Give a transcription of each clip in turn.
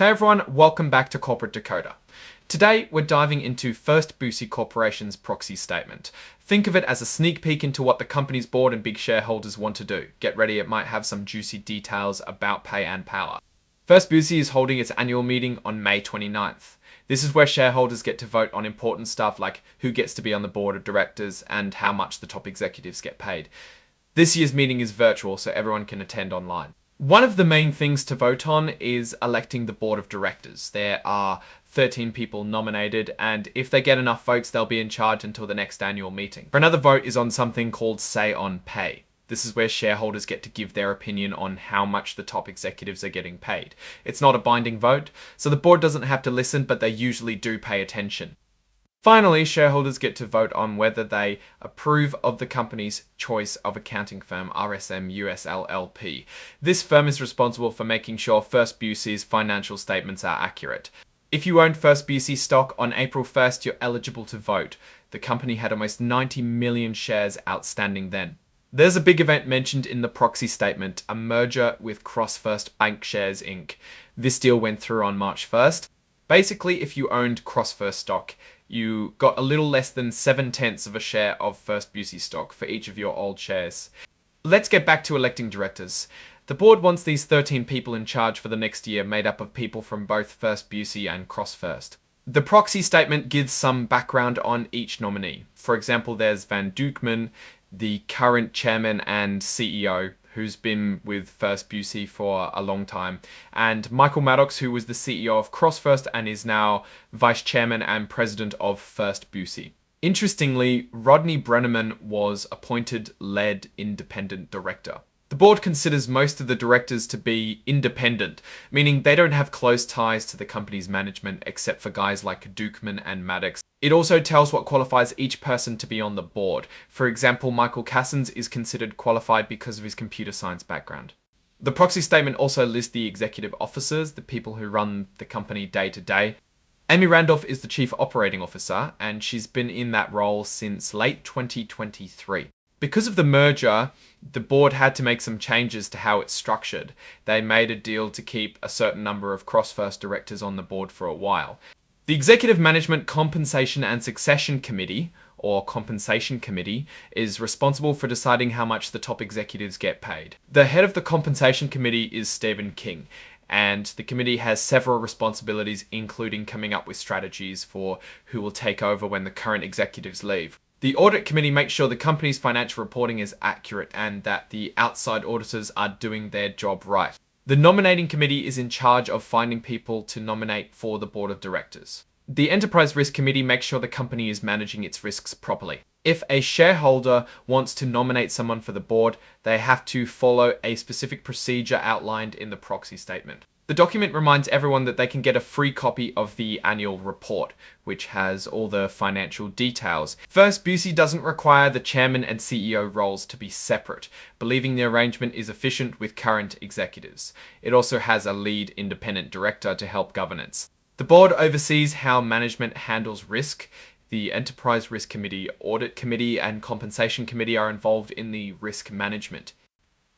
Hey everyone, welcome back to Corporate Decoder. Today we're diving into First Busey Corporation's proxy statement. Think of it as a sneak peek into what the company's board and big shareholders want to do. Get ready, it might have some juicy details about pay and power. First Busey is holding its annual meeting on May 29th. This is where shareholders get to vote on important stuff like who gets to be on the board of directors and how much the top executives get paid. This year's meeting is virtual, so everyone can attend online. One of the main things to vote on is electing the board of directors. There are 13 people nominated, and if they get enough votes, they'll be in charge until the next annual meeting. Another vote is on something called Say on Pay. This is where shareholders get to give their opinion on how much the top executives are getting paid. It's not a binding vote, so the board doesn't have to listen, but they usually do pay attention. Finally, shareholders get to vote on whether they approve of the company's choice of accounting firm, RSM US LLP. This firm is responsible for making sure First Busey's financial statements are accurate. If you owned First Busey stock on April 1st, you're eligible to vote. The company had almost 90 million shares outstanding then. There's a big event mentioned in the proxy statement, a merger with CrossFirst Bankshares Inc. This deal went through on March 1st. Basically, if you owned CrossFirst stock, you got a little less than 7/10 of a share of First Busey stock for each of your old shares. Let's get back to electing directors. The board wants these 13 people in charge for the next year, made up of people from both First Busey and CrossFirst. The proxy statement gives some background on each nominee. For example, there's Van Dukeman, the current chairman and CEO, who's been with First Busey for a long time, and Michael Maddox, who was the CEO of CrossFirst and is now vice chairman and president of First Busey. Interestingly, Rodney Brenneman was appointed lead independent director. The board considers most of the directors to be independent, meaning they don't have close ties to the company's management except for guys like Dukeman and Maddox. It also tells what qualifies each person to be on the board. For example, Michael Cassens is considered qualified because of his computer science background. The proxy statement also lists the executive officers, the people who run the company day to day. Amy Randolph is the chief operating officer, and she's been in that role since late 2023. Because of the merger, the board had to make some changes to how it's structured. They made a deal to keep a certain number of CrossFirst directors on the board for a while. The Executive Management Compensation and Succession Committee, or Compensation Committee, is responsible for deciding how much the top executives get paid. The head of the Compensation Committee is Stephen King, and the committee has several responsibilities, including coming up with strategies for who will take over when the current executives leave. The Audit Committee makes sure the company's financial reporting is accurate and that the outside auditors are doing their job right. The Nominating Committee is in charge of finding people to nominate for the Board of Directors. The Enterprise Risk Committee makes sure the company is managing its risks properly. If a shareholder wants to nominate someone for the board, they have to follow a specific procedure outlined in the proxy statement. The document reminds everyone that they can get a free copy of the annual report, which has all the financial details. First, Busey doesn't require the chairman and CEO roles to be separate, believing the arrangement is efficient with current executives. It also has a lead independent director to help governance. The board oversees how management handles risk. The Enterprise Risk Committee, Audit Committee, and Compensation Committee are involved in the risk management.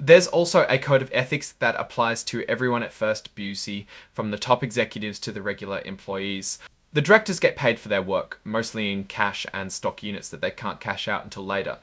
There's also a code of ethics that applies to everyone at First Busey, from the top executives to the regular employees. The directors get paid for their work, mostly in cash and stock units that they can't cash out until later.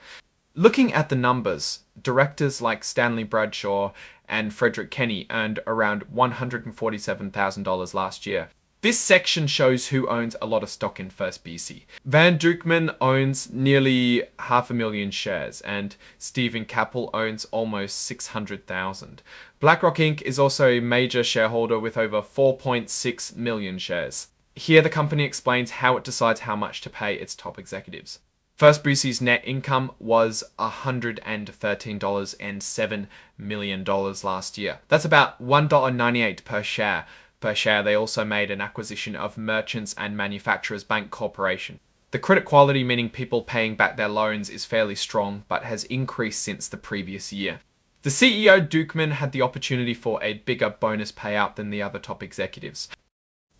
Looking at the numbers, directors like Stanley Bradshaw and Frederick Kenny earned around $147,000 last year. This section shows who owns a lot of stock in First Busey. Van Dukeman owns nearly 500,000 shares, and Stephen Capel owns almost 600,000. BlackRock Inc. is also a major shareholder with over 4.6 million shares. Here the company explains how it decides how much to pay its top executives. First Busey's net income was $113.07 million last year. That's about $1.98 per share. They also made an acquisition of Merchants and Manufacturers Bank Corporation. The credit quality, meaning people paying back their loans, is fairly strong, but has increased since the previous year. The CEO, Dukeman, had the opportunity for a bigger bonus payout than the other top executives.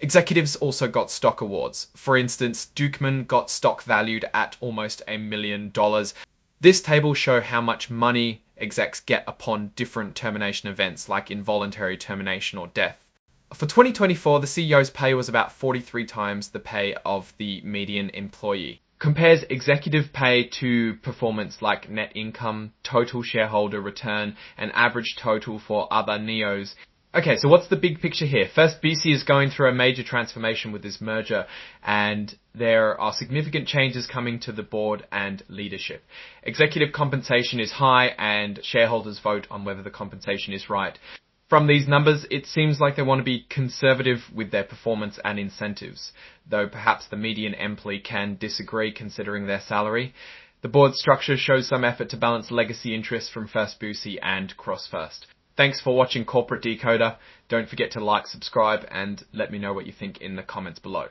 Executives also got stock awards. For instance, Dukeman got stock valued at almost $1 million. This table shows how much money execs get upon different termination events, like involuntary termination or death. For 2024, the CEO's pay was about 43 times the pay of the median employee. Compares executive pay to performance like net income, total shareholder return, and average total for other NEOs. Okay, so what's the big picture here? First, Busey is going through a major transformation with this merger, and there are significant changes coming to the board and leadership. Executive compensation is high, and shareholders vote on whether the compensation is right. From these numbers, it seems like they want to be conservative with their performance and incentives, though perhaps the median employee can disagree considering their salary. The board structure shows some effort to balance legacy interests from First Busey and CrossFirst. Thanks for watching Corporate Decoder. Don't forget to like, subscribe, and let me know what you think in the comments below.